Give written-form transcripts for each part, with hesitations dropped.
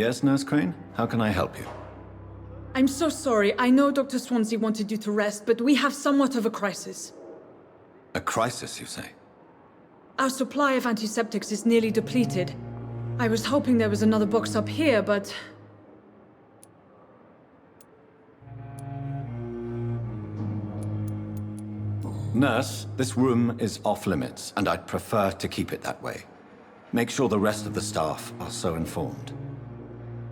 Yes, Nurse Crane? How can I help you? I'm so sorry. I know Dr. Swansea wanted you to rest, but we have somewhat of a crisis. A crisis, you say? Our supply of antiseptics is nearly depleted. I was hoping there was another box up here, but... Nurse, this room is off limits, and I'd prefer to keep it that way. Make sure the rest of the staff are so informed.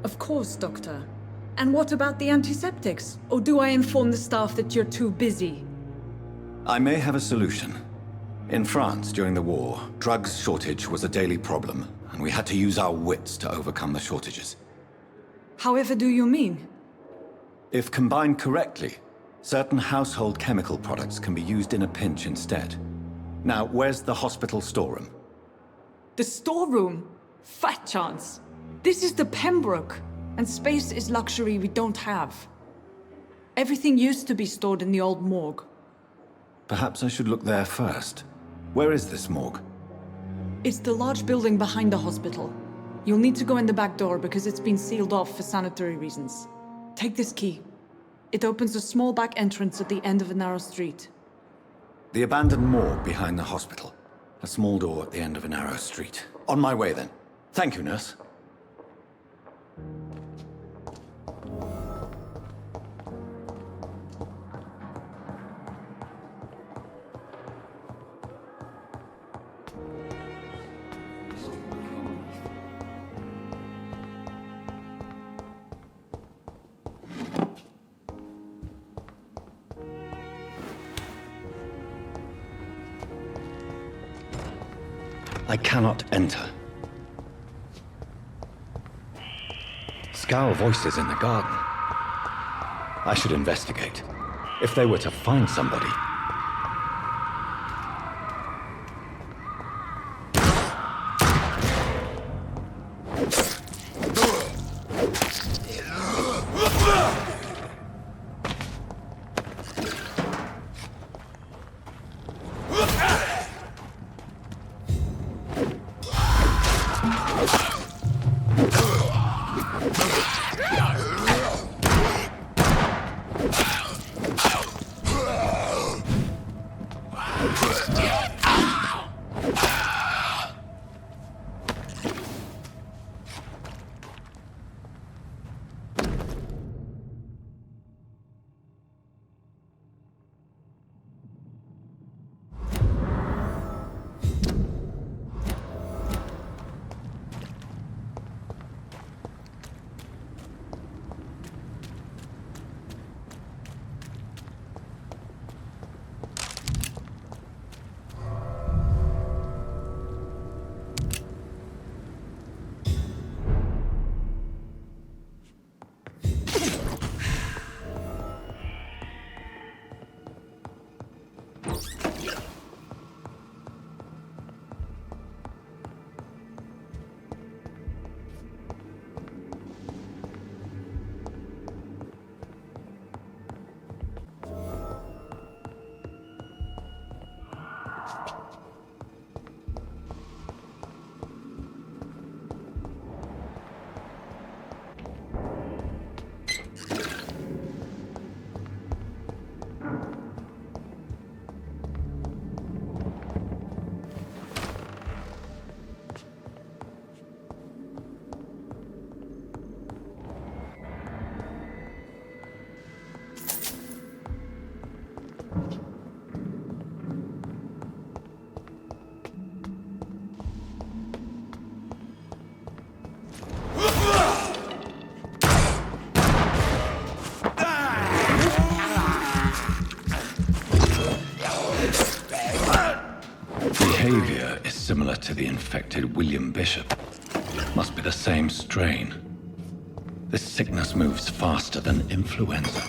Of course, Doctor. And what about the antiseptics? Or do I inform the staff that you're too busy? I may have a solution. In France, during the war, drugs shortage was a daily problem, and we had to use our wits to overcome the shortages. However do you mean? If combined correctly, certain household chemical products can be used in a pinch instead. Now, where's the hospital storeroom? The storeroom? Fat chance. This is the Pembroke, and space is luxury we don't have. Everything used to be stored in the old morgue. Perhaps I should look there first. Where is this morgue? It's the large building behind the hospital. You'll need to go in the back door because it's been sealed off for sanitary reasons. Take this key. It opens a small back entrance at the end of a narrow street. The abandoned morgue behind the hospital. A small door at the end of a narrow street. On my way then. Thank you, nurse. I cannot enter. Scowl voices in the garden. I should investigate. If they were to find somebody. Behavior is similar to the infected William Bishop. Must be the same strain. This sickness moves faster than influenza.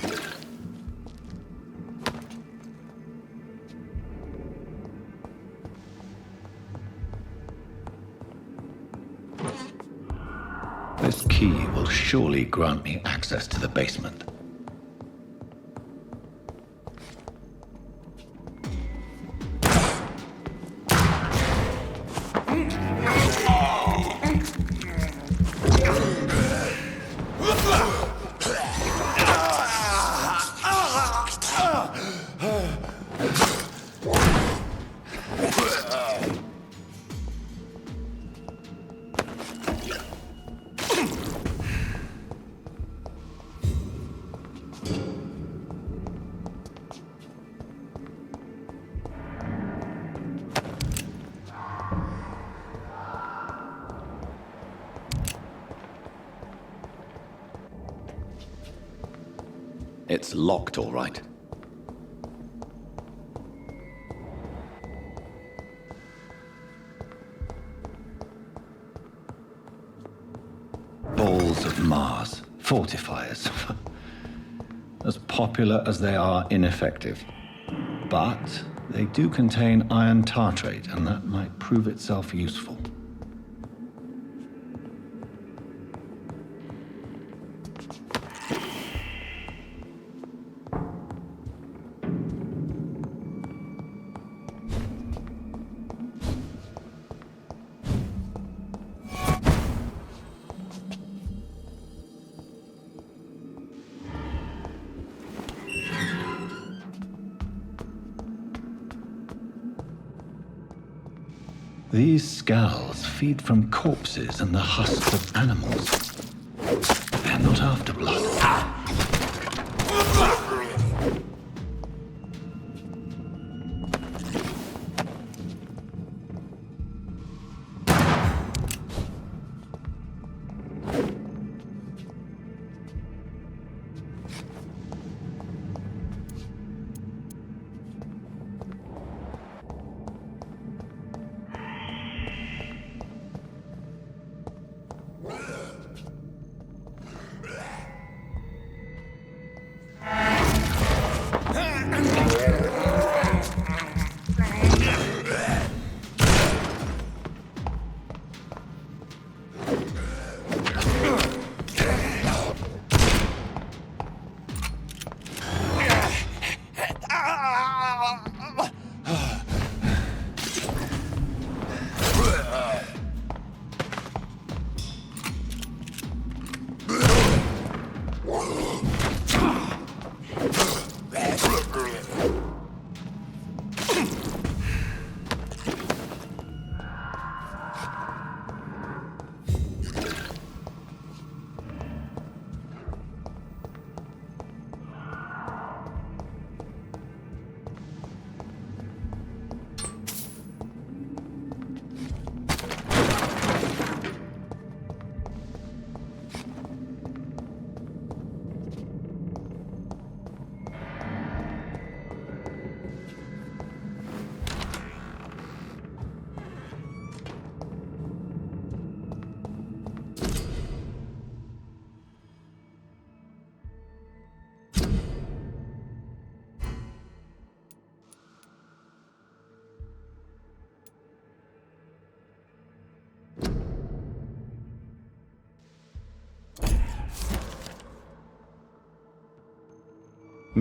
This key will surely grant me access to the basement. It's locked, all right. Balls of Mars. Fortifiers. As popular as they are ineffective. But they do contain iron tartrate, and that might prove itself useful. These skulls feed from corpses and the husks of animals. They're not after blood.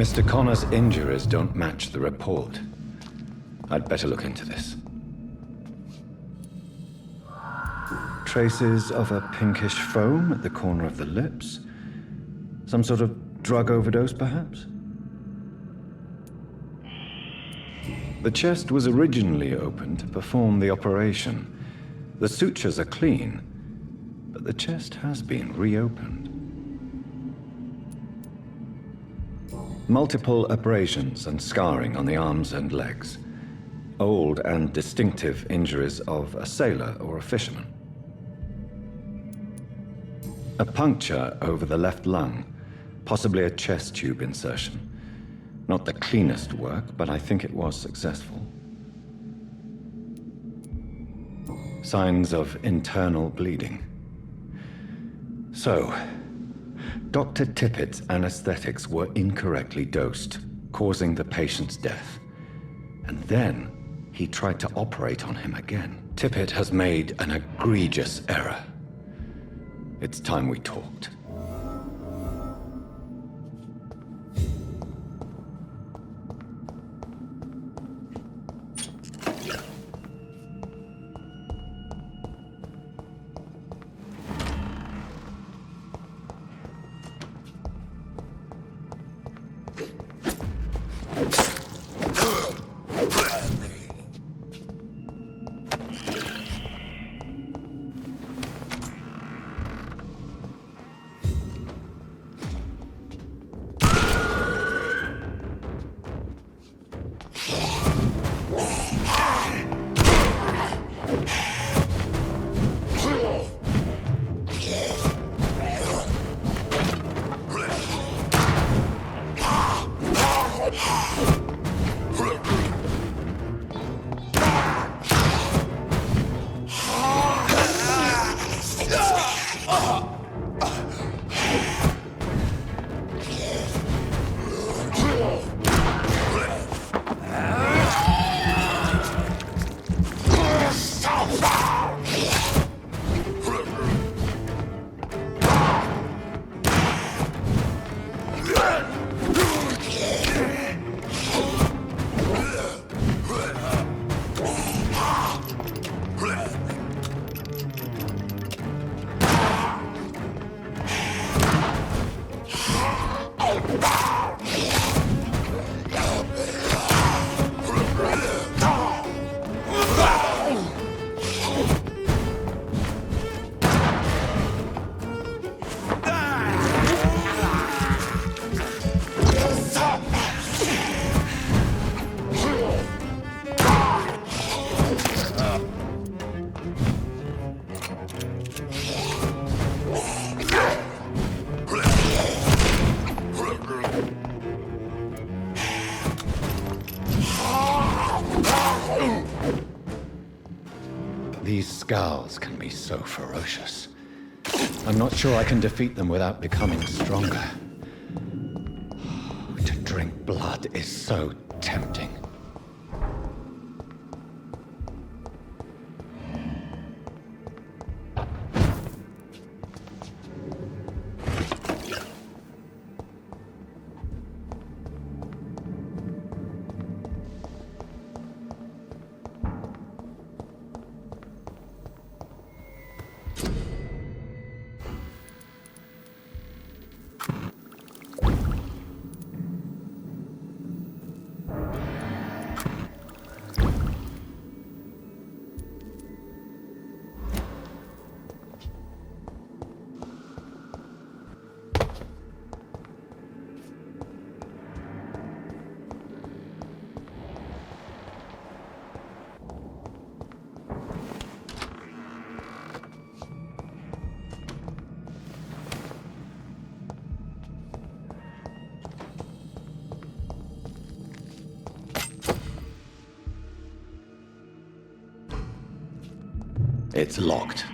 Mr. Connor's injuries don't match the report. I'd better look into this. Traces of a pinkish foam at the corner of the lips. Some sort of drug overdose, perhaps? The chest was originally opened to perform the operation. The sutures are clean, but the chest has been reopened. Multiple abrasions and scarring on the arms and legs. Old and distinctive injuries of a sailor or a fisherman. A puncture over the left lung, possibly a chest tube insertion. Not the cleanest work, but I think it was successful. Signs of internal bleeding. So, Dr. Tippett's anesthetics were incorrectly dosed, causing the patient's death. And then he tried to operate on him again. Tippett has made an egregious error. It's time we talked. scowls can be so ferocious. I'm not sure I can defeat them without becoming stronger. To drink blood is so tempting. It's locked.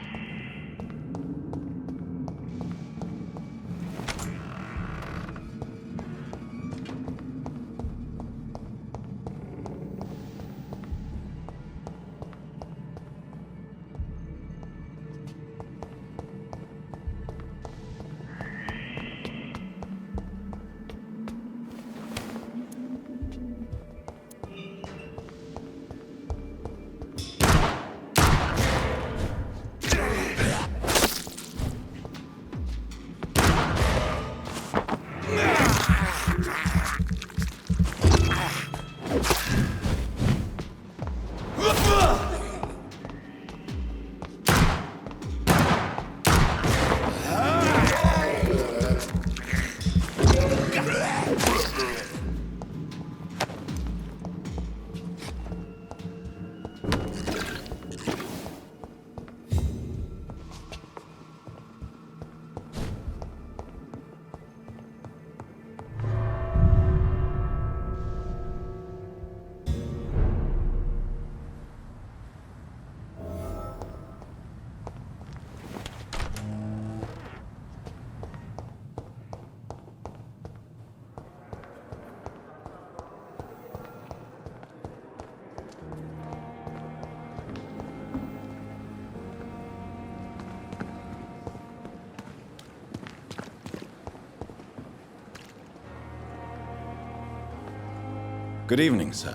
Good evening, sir.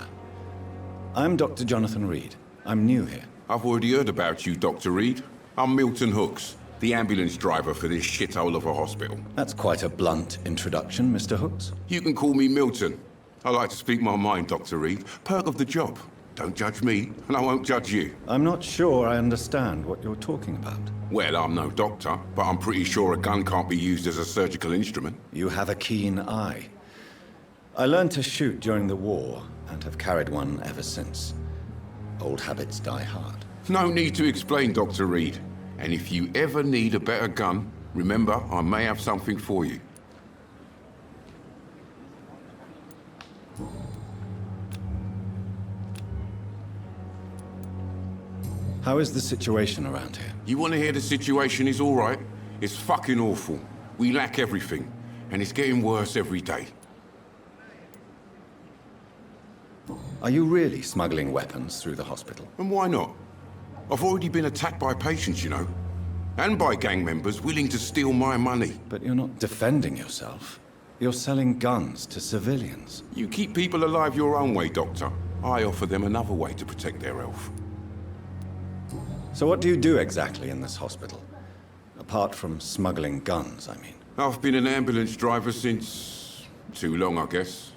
I'm Dr. Jonathan Reid. I'm new here. I've already heard about you, Dr. Reid. I'm Milton Hooks, the ambulance driver for this shithole of a hospital. That's quite a blunt introduction, Mr. Hooks. You can call me Milton. I like to speak my mind, Dr. Reid. Perk of the job. Don't judge me, and I won't judge you. I'm not sure I understand what you're talking about. Well, I'm no doctor, but I'm pretty sure a gun can't be used as a surgical instrument. You have a keen eye. I learned to shoot during the war, and have carried one ever since. Old habits die hard. No need to explain, Dr. Reid. And if you ever need a better gun, remember, I may have something for you. How is the situation around here? You want to hear the situation is all right? It's fucking awful. We lack everything, and it's getting worse every day. Are you really smuggling weapons through the hospital? And why not? I've already been attacked by patients, you know. And by gang members willing to steal my money. But you're not defending yourself. You're selling guns to civilians. You keep people alive your own way, Doctor. I offer them another way to protect their health. So what do you do exactly in this hospital? Apart from smuggling guns, I mean. I've been an ambulance driver since... too long, I guess.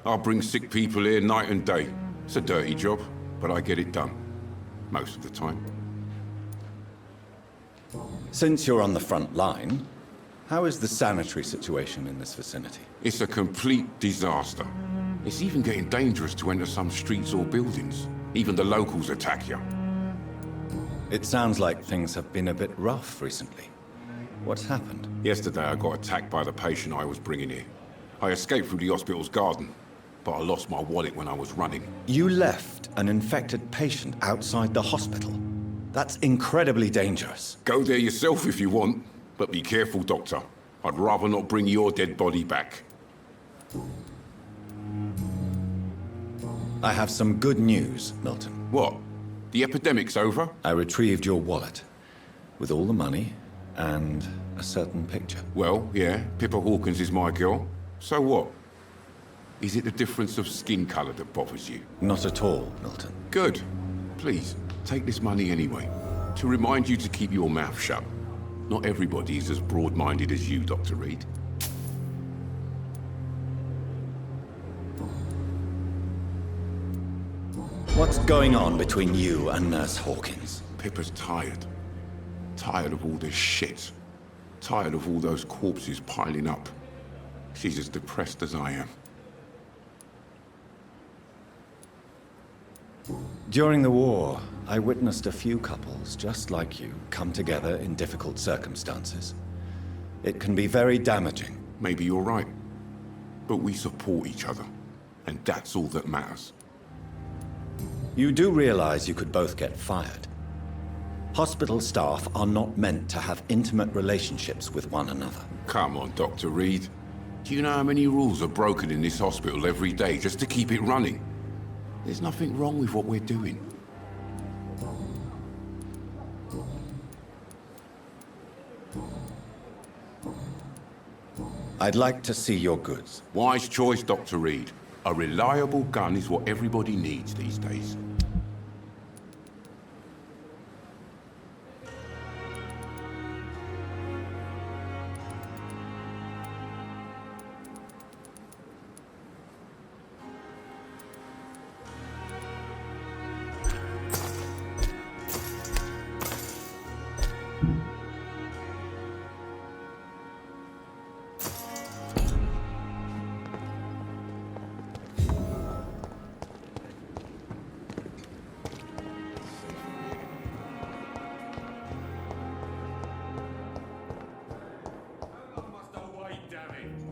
I'll bring sick people here night and day. It's a dirty job, but I get it done. Most of the time. Since you're on the front line, how is the sanitary situation in this vicinity? It's a complete disaster. It's even getting dangerous to enter some streets or buildings. Even the locals attack you. It sounds like things have been a bit rough recently. What's happened? Yesterday I got attacked by the patient I was bringing here. I escaped through the hospital's garden, but I lost my wallet when I was running. You left an infected patient outside the hospital? That's incredibly dangerous. Go there yourself if you want, but be careful, Doctor. I'd rather not bring your dead body back. I have some good news, Milton. What? The epidemic's over? I retrieved your wallet, with all the money and a certain picture. Well, yeah, Pippa Hawkins is my girl. So what? Is it the difference of skin colour that bothers you? Not at all, Milton. Good. Please, take this money anyway. To remind you to keep your mouth shut. Not everybody is as broad-minded as you, Dr. Reid. What's going on between you and Nurse Hawkins? Pippa's tired. Tired of all this shit. Tired of all those corpses piling up. She's as depressed as I am. During the war, I witnessed a few couples, just like you, come together in difficult circumstances. It can be very damaging. Maybe you're right. But we support each other. And that's all that matters. You do realize you could both get fired. Hospital staff are not meant to have intimate relationships with one another. Come on, Dr. Reid. Do you know how many rules are broken in this hospital every day just to keep it running? There's nothing wrong with what we're doing. I'd like to see your goods. Wise choice, Dr. Reid. A reliable gun is what everybody needs these days.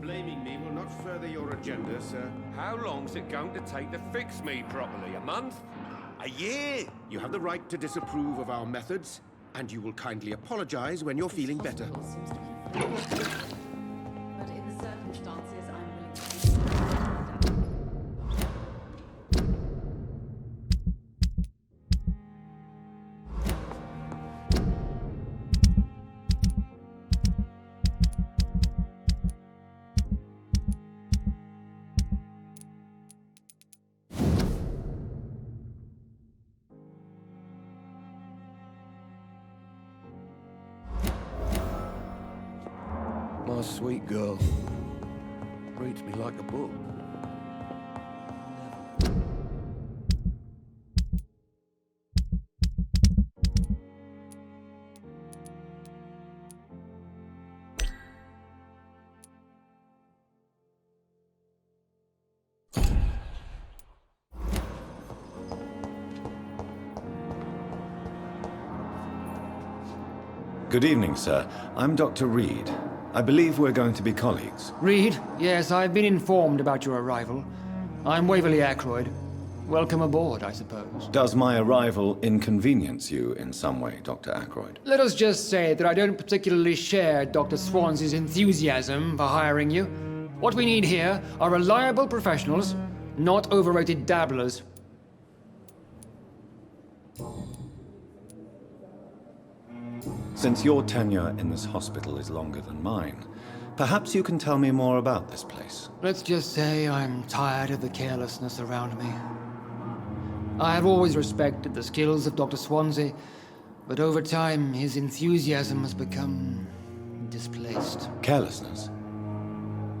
Blaming me will not further your agenda, sir. How long's it going to take to fix me properly? A month? A year? You have the right to disapprove of our methods, and you will kindly apologize when you're feeling better. Seems to be but in the circumstances, I'm willing to take My sweet girl reads me like a book. Good evening, sir. I'm Dr. Reid. I believe we're going to be colleagues. Reid, yes, I've been informed about your arrival. I'm Waverly Ackroyd. Welcome aboard, I suppose. Does my arrival inconvenience you in some way, Dr. Ackroyd? Let us just say that I don't particularly share Dr. Swansea's enthusiasm for hiring you. What we need here are reliable professionals, not overrated dabblers. Since your tenure in this hospital is longer than mine, perhaps you can tell me more about this place. Let's just say I'm tired of the carelessness around me. I have always respected the skills of Dr. Swansea, but over time his enthusiasm has become displaced. Carelessness?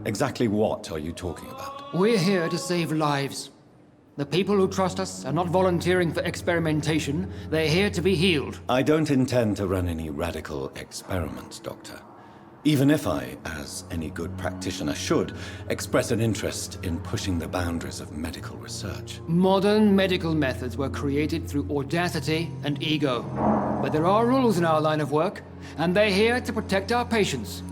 Exactly what are you talking about? We're here to save lives. The people who trust us are not volunteering for experimentation. They're here to be healed. I don't intend to run any radical experiments, Doctor. Even if I, as any good practitioner should, express an interest in pushing the boundaries of medical research. Modern medical methods were created through audacity and ego. But there are rules in our line of work, and they're here to protect our patients.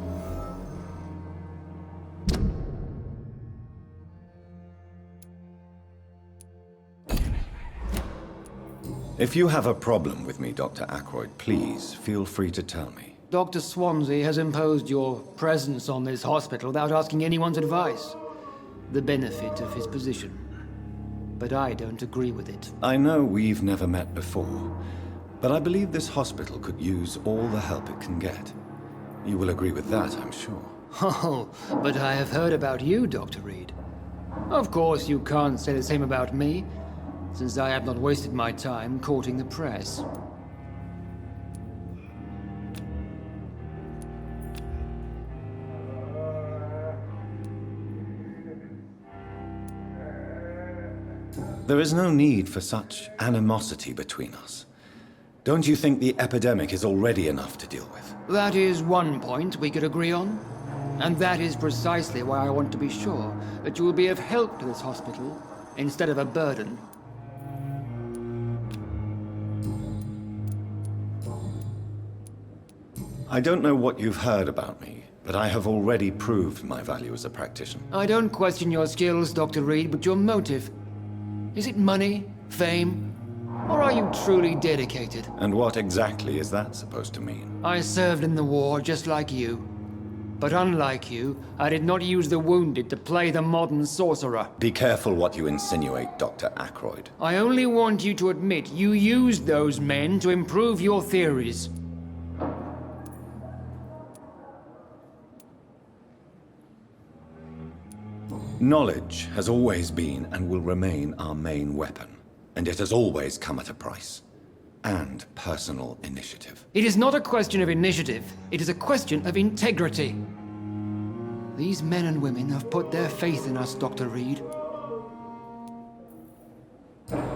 If you have a problem with me, Dr. Ackroyd, please feel free to tell me. Dr. Swansea has imposed your presence on this hospital without asking anyone's advice. The benefit of his position. But I don't agree with it. I know we've never met before, but I believe this hospital could use all the help it can get. You will agree with that, I'm sure. Oh, but I have heard about you, Dr. Reid. Of course, you can't say the same about me, since I have not wasted my time courting the press. There is no need for such animosity between us. Don't you think the epidemic is already enough to deal with? That is one point we could agree on. And that is precisely why I want to be sure that you will be of help to this hospital, instead of a burden. I don't know what you've heard about me, but I have already proved my value as a practitioner. I don't question your skills, Dr. Reid, but your motive. Is it money, fame, or are you truly dedicated? And what exactly is that supposed to mean? I served in the war just like you. But unlike you, I did not use the wounded to play the modern sorcerer. Be careful what you insinuate, Dr. Ackroyd. I only want you to admit you used those men to improve your theories. Knowledge has always been and will remain our main weapon, and it has always come at a price. And personal initiative. It is not a question of initiative, it is a question of integrity. These men and women have put their faith in us, Dr. Reid.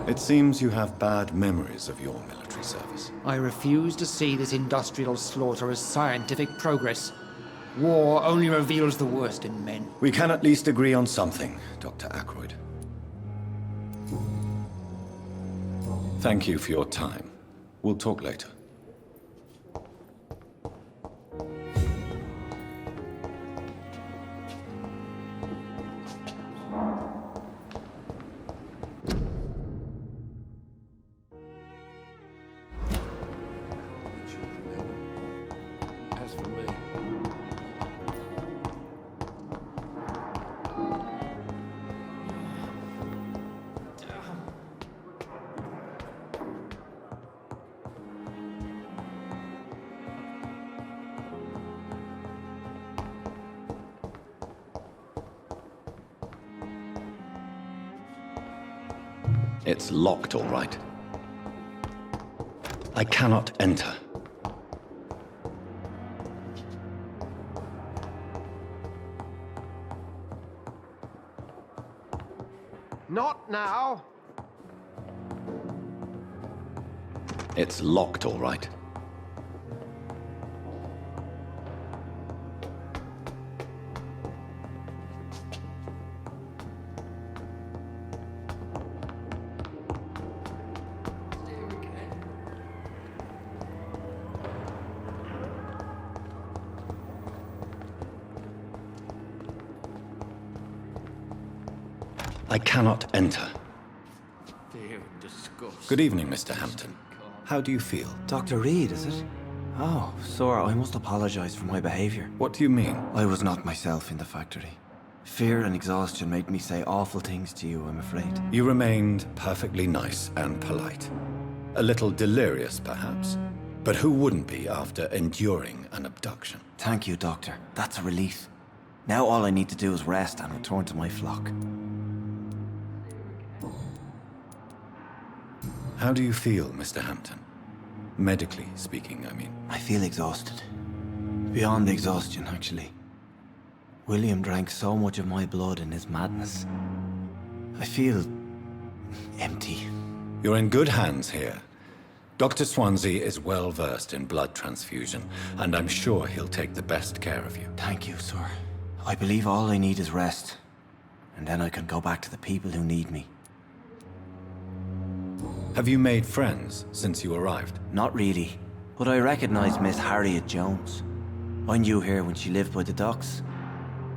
It seems you have bad memories of your military service. I refuse to see this industrial slaughter as scientific progress. War only reveals the worst in men. We can at least agree on something, Dr. Ackroyd. Thank you for your time. We'll talk later. As for me, It's locked, all right. I cannot enter. Not now. It's locked, all right. I cannot enter. Good evening, Mr. Hampton. How do you feel? Dr. Reid, is it? Oh, sir, I must apologize for my behavior. What do you mean? I was not myself in the factory. Fear and exhaustion made me say awful things to you, I'm afraid. You remained perfectly nice and polite. A little delirious, perhaps. But who wouldn't be after enduring an abduction? Thank you, Doctor. That's a relief. Now all I need to do is rest and return to my flock. How do you feel, Mr. Hampton? Medically speaking, I mean. I feel exhausted. Beyond exhaustion, actually. William drank so much of my blood in his madness. I feel empty. You're in good hands here. Dr. Swansea is well versed in blood transfusion, and I'm sure he'll take the best care of you. Thank you, sir. I believe all I need is rest. And then I can go back to the people who need me. Have you made friends since you arrived? Not really, but I recognize Miss Harriet Jones. I knew her when she lived by the docks.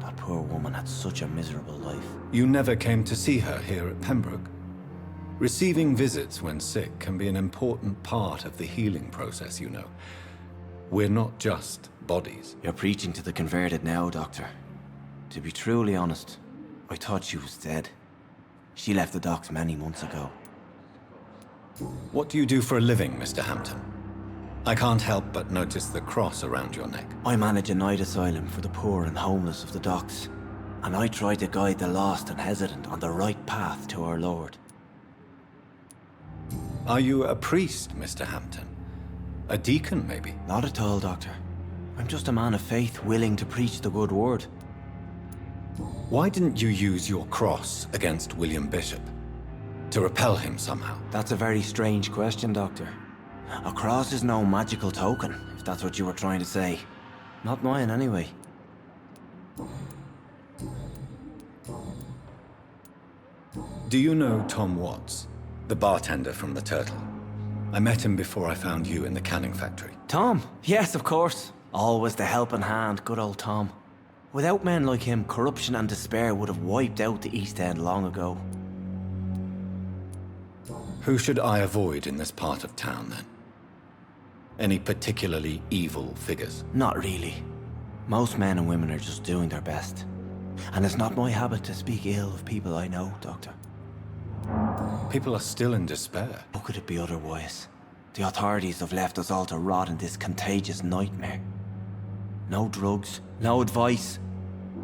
That poor woman had such a miserable life. You never came to see her here at Pembroke? Receiving visits when sick can be an important part of the healing process, you know. We're not just bodies. You're preaching to the converted now, Doctor. To be truly honest, I thought she was dead. She left the docks many months ago. What do you do for a living, Mr. Hampton? I can't help but notice the cross around your neck. I manage a night asylum for the poor and homeless of the docks, and I try to guide the lost and hesitant on the right path to our Lord. Are you a priest, Mr. Hampton? A deacon, maybe? Not at all, Doctor. I'm just a man of faith willing to preach the good word. Why didn't you use your cross against William Bishop? To repel him somehow? That's a very strange question, Doctor. A cross is no magical token, if that's what you were trying to say. Not mine, anyway. Do you know Tom Watts? The bartender from the Turtle. I met him before I found you in the canning factory. Tom? Yes, of course. Always the helping hand, good old Tom. Without men like him, corruption and despair would have wiped out the East End long ago. Who should I avoid in this part of town, then? Any particularly evil figures? Not really. Most men and women are just doing their best. And it's not my habit to speak ill of people I know, Doctor. People are still in despair. How could it be otherwise? The authorities have left us all to rot in this contagious nightmare. No drugs, no advice,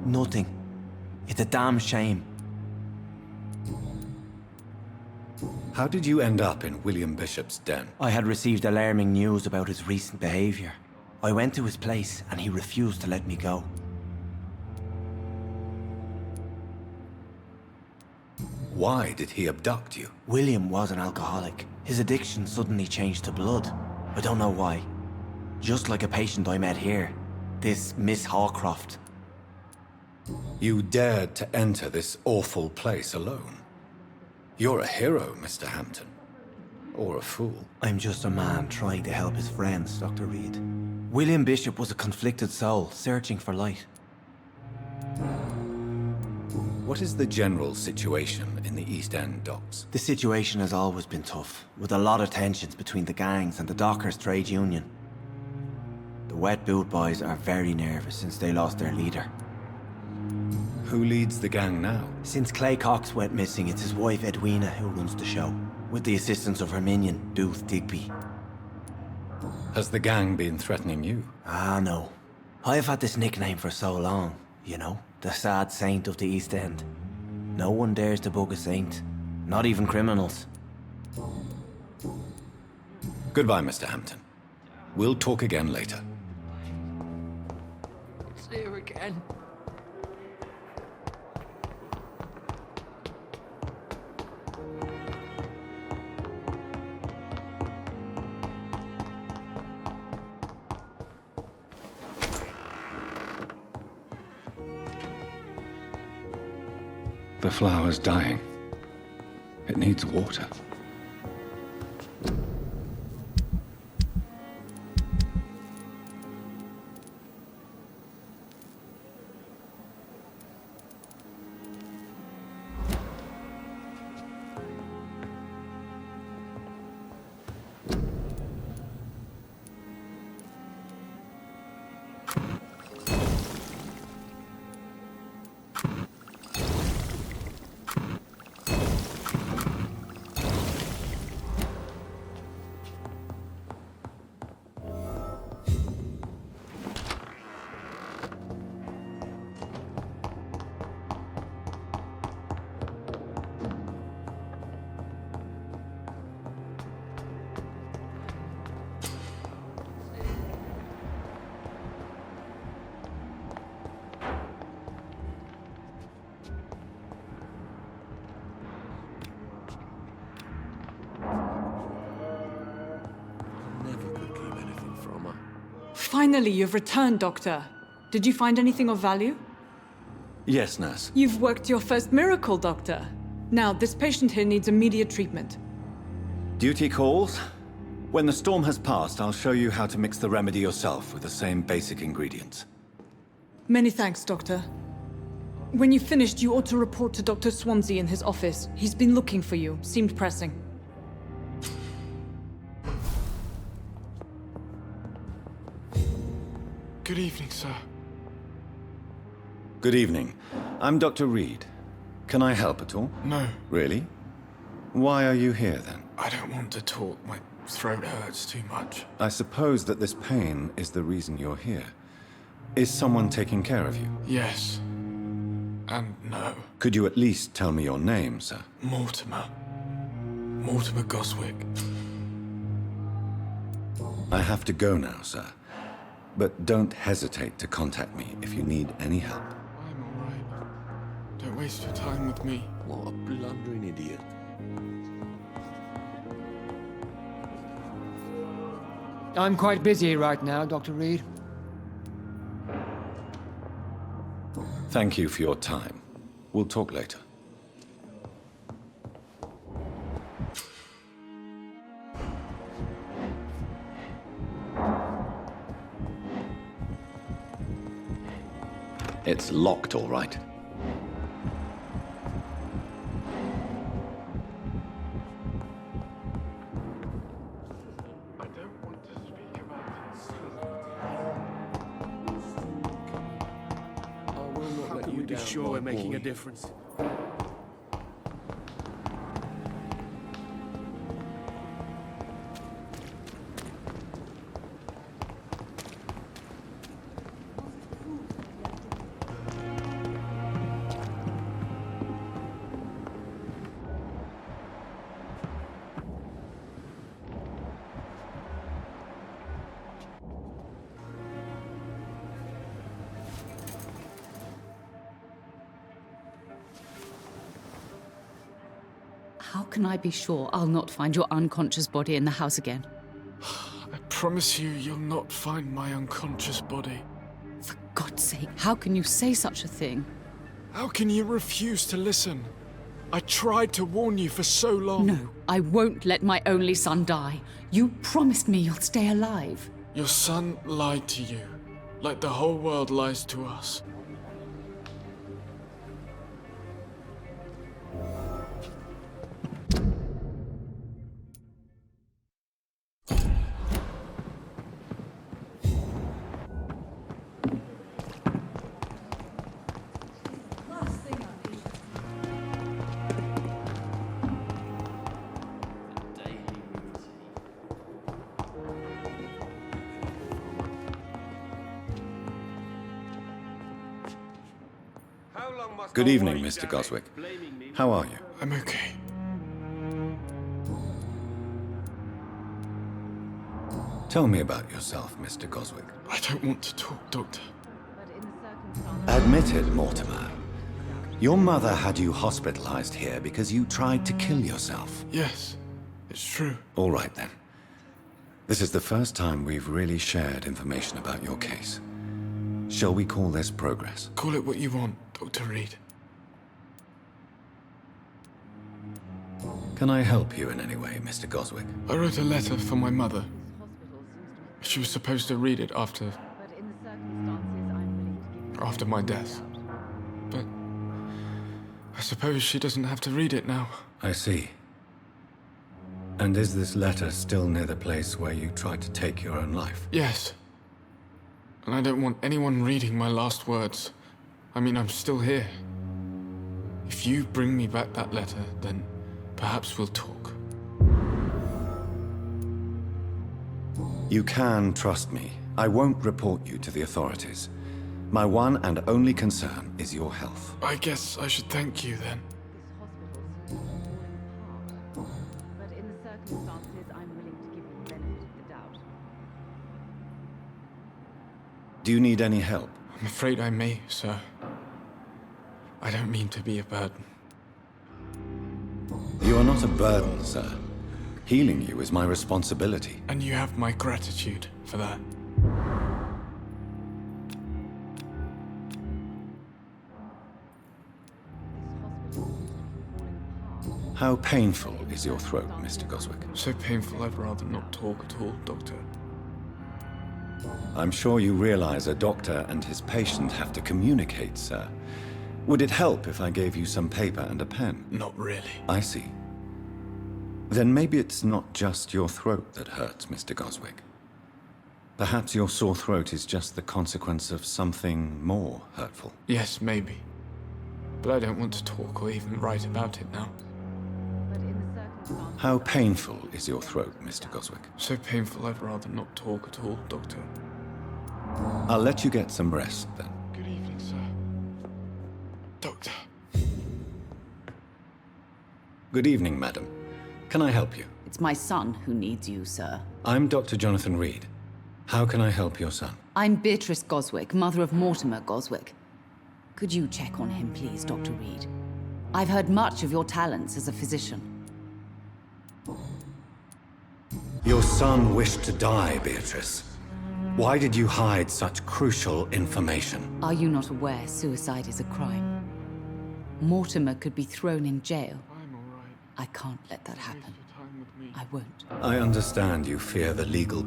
nothing. It's a damn shame. How did you end up in William Bishop's den? I had received alarming news about his recent behavior. I went to his place and he refused to let me go. Why did he abduct you? William was an alcoholic. His addiction suddenly changed to blood. I don't know why. Just like a patient I met here. This Miss Hawcroft. You dared to enter this awful place alone. You're a hero, Mr. Hampton. Or a fool. I'm just a man trying to help his friends, Dr. Reid. William Bishop was a conflicted soul, searching for light. What is the general situation in the East End docks? The situation has always been tough, with a lot of tensions between the gangs and the Dockers' trade union. The Wet Boot Boys are very nervous since they lost their leader. Who leads the gang now? Since Clay Cox went missing, it's his wife Edwina who runs the show, with the assistance of her minion, Booth Digby. Has the gang been threatening you? Ah, no. I've had this nickname for so long, you know, the sad saint of the East End. No one dares to bug a saint, not even criminals. Goodbye, Mr. Hampton. We'll talk again later. See you again. The flower's dying. It needs water. Finally, you've returned, Doctor. Did you find anything of value? Yes, nurse. You've worked your first miracle, Doctor. Now, this patient here needs immediate treatment. Duty calls. When the storm has passed, I'll show you how to mix the remedy yourself with the same basic ingredients. Many thanks, Doctor. When you've finished, you ought to report to Dr. Swansea in his office. He's been looking for you. Seemed pressing. Good evening, sir. Good evening. I'm Dr. Reid. Can I help at all? No, Really? Why are you here then? I don't want to talk. My throat hurts too much. I suppose that this pain is the reason you're here. Is someone taking care of you? Yes. And no. Could you at least tell me your name, sir? Mortimer. Mortimer Goswick. I have to go now, sir. But don't hesitate to contact me if you need any help. I'm alright. Don't waste your time with me. What a blundering idiot. I'm quite busy right now, Dr. Reid. Thank you for your time. We'll talk later. It's locked, all right. I don't want to speak about I will not How let can you we be down, sure my we're making boy. a difference? How can I be sure I'll not find your unconscious body in the house again? I promise you, you'll not find my unconscious body. For God's sake, how can you say such a thing? How can you refuse to listen? I tried to warn you for so long. No, I won't let my only son die. You promised me you'll stay alive. Your son lied to you, like the whole world lies to us. Good evening, Mr. Goswick. How are you? I'm okay. Tell me about yourself, Mr. Goswick. I don't want to talk, Doctor. Admit it, Mortimer. Your mother had you hospitalized here because you tried to kill yourself. Yes, it's true. All right, then. This is the first time we've really shared information about your case. Shall we call this progress? Call it what you want, Dr. Reid. Can I help you in any way, Mr. Goswick? I wrote a letter for my mother. She was supposed to read it after my death. But I suppose she doesn't have to read it now. I see. And is this letter still near the place where you tried to take your own life? Yes. And I don't want anyone reading my last words. I mean, I'm still here. If you bring me back that letter, then perhaps we'll talk. You can trust me. I won't report you to the authorities. My one and only concern is your health. I guess I should thank you then. But in the circumstances, I'm willing to give you the benefit of the doubt. Do you need any help? I'm afraid I may, sir. I don't mean to be a burden. You are not a burden, sir. Healing you is my responsibility. And you have my gratitude for that. How painful is your throat, Mr. Goswick? So painful I'd rather not talk at all, Doctor. I'm sure you realize a doctor and his patient have to communicate, sir. Would it help if I gave you some paper and a pen? Not really. I see. Then maybe it's not just your throat that hurts, Mr. Goswick. Perhaps your sore throat is just the consequence of something more hurtful. Yes, maybe. But I don't want to talk or even write about it now. But in the circumstances... How painful is your throat, Mr. Goswick? So painful I'd rather not talk at all, Doctor. I'll let you get some rest, then. Good evening, sir. Doctor. Good evening, madam. Can I help you? It's my son who needs you, sir. I'm Dr. Jonathan Reid. How can I help your son? I'm Beatrice Goswick, mother of Mortimer Goswick. Could you check on him, please, Dr. Reid? I've heard much of your talents as a physician. Your son wished to die, Beatrice. Why did you hide such crucial information? Are you not aware suicide is a crime? Mortimer could be thrown in jail. I'm all right. I can't let that happen. Take your time with me. I won't. I understand you fear the legal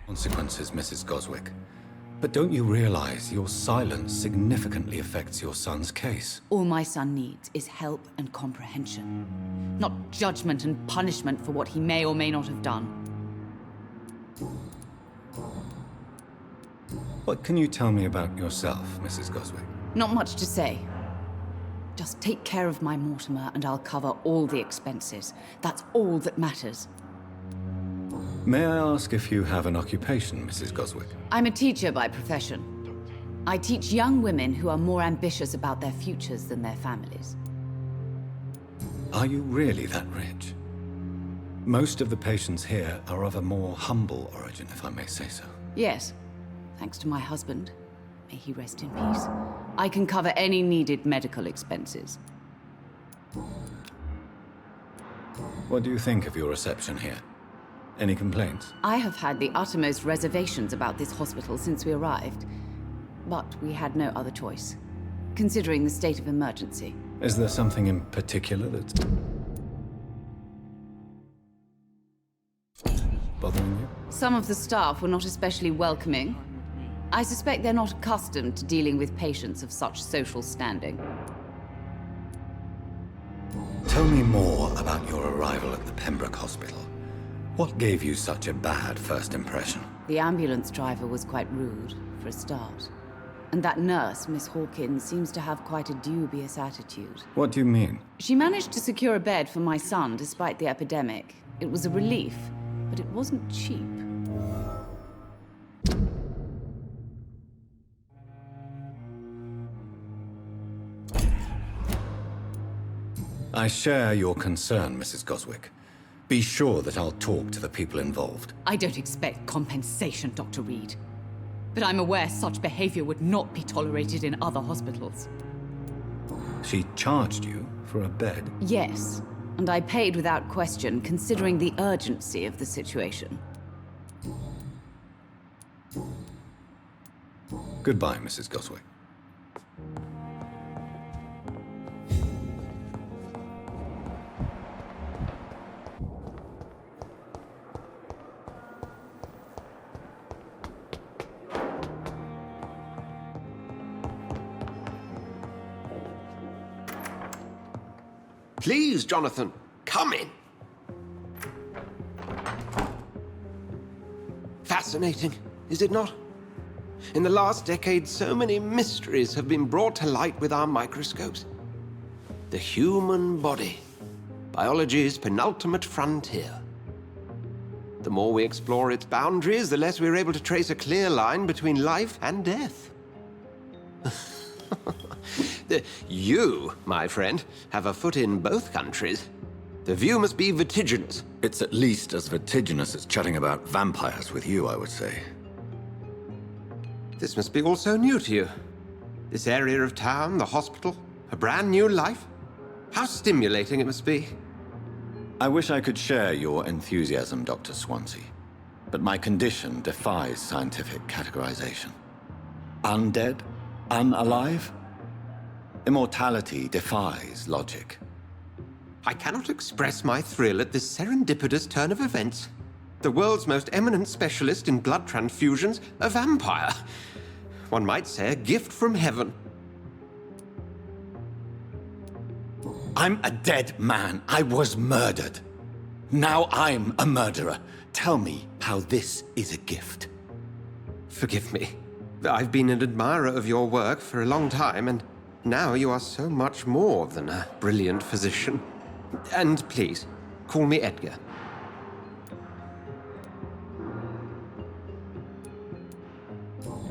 consequences, Mrs. Goswick. But don't you realize your silence significantly affects your son's case? All my son needs is help and comprehension, not judgment and punishment for what he may or may not have done. What can you tell me about yourself, Mrs. Goswick? Not much to say. Just take care of my Mortimer and I'll cover all the expenses. That's all that matters. May I ask if you have an occupation, Mrs. Goswick? I'm a teacher by profession. I teach young women who are more ambitious about their futures than their families. Are you really that rich? Most of the patients here are of a more humble origin, if I may say so. Yes, thanks to my husband. May he rest in peace. I can cover any needed medical expenses. What do you think of your reception here? Any complaints? I have had the uttermost reservations about this hospital since we arrived. But we had no other choice, considering the state of emergency. Is there something in particular that's bothering you? Some of the staff were not especially welcoming. I suspect they're not accustomed to dealing with patients of such social standing. Tell me more about your arrival at the Pembroke Hospital. What gave you such a bad first impression? The ambulance driver was quite rude, for a start. And that nurse, Miss Hawkins, seems to have quite a dubious attitude. What do you mean? She managed to secure a bed for my son despite the epidemic. It was a relief, but it wasn't cheap. I share your concern, Mrs. Goswick. Be sure that I'll talk to the people involved. I don't expect compensation, Dr. Reid. But I'm aware such behavior would not be tolerated in other hospitals. She charged you for a bed? Yes, and I paid without question, considering the urgency of the situation. Goodbye, Mrs. Goswick. Please, Jonathan, come in. Fascinating, is it not? In the last decade, so many mysteries have been brought to light with our microscopes. The human body, biology's penultimate frontier. The more we explore its boundaries, the less we're able to trace a clear line between life and death. You, my friend, have a foot in both countries. The view must be vertiginous. It's at least as vertiginous as chatting about vampires with you, I would say. This must be all so new to you. This area of town, the hospital, a brand new life. How stimulating it must be. I wish I could share your enthusiasm, Dr. Swansea, but my condition defies scientific categorization. Undead? Unalive? Immortality defies logic. I cannot express my thrill at this serendipitous turn of events. The world's most eminent specialist in blood transfusions, a vampire. One might say a gift from heaven. I'm a dead man. I was murdered. Now I'm a murderer. Tell me how this is a gift. Forgive me. I've been an admirer of your work for a long time, and now you are so much more than a brilliant physician. And please, call me Edgar.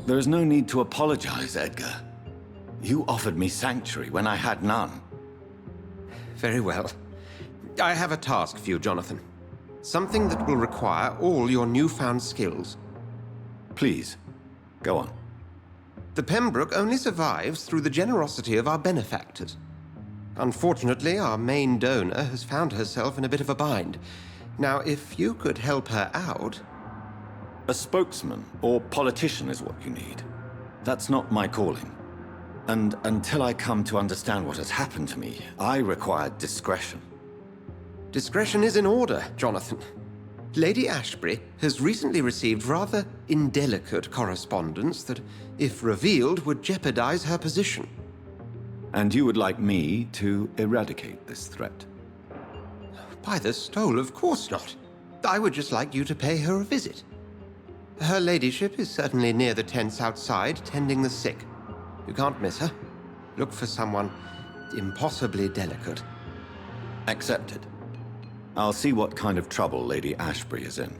There is no need to apologize, Edgar. You offered me sanctuary when I had none. Very well. I have a task for you, Jonathan. Something that will require all your newfound skills. Please, go on. The Pembroke only survives through the generosity of our benefactors. Unfortunately, our main donor has found herself in a bit of a bind. Now, if you could help her out... A spokesman or politician is what you need. That's not my calling. And until I come to understand what has happened to me, I require discretion. Discretion is in order, Jonathan. Lady Ashbury has recently received rather indelicate correspondence that, if revealed, would jeopardize her position. And you would like me to eradicate this threat? By the stole, of course not. I would just like you to pay her a visit. Her ladyship is certainly near the tents outside, tending the sick. You can't miss her. Look for someone impossibly delicate. Accepted. I'll see what kind of trouble Lady Ashbury is in.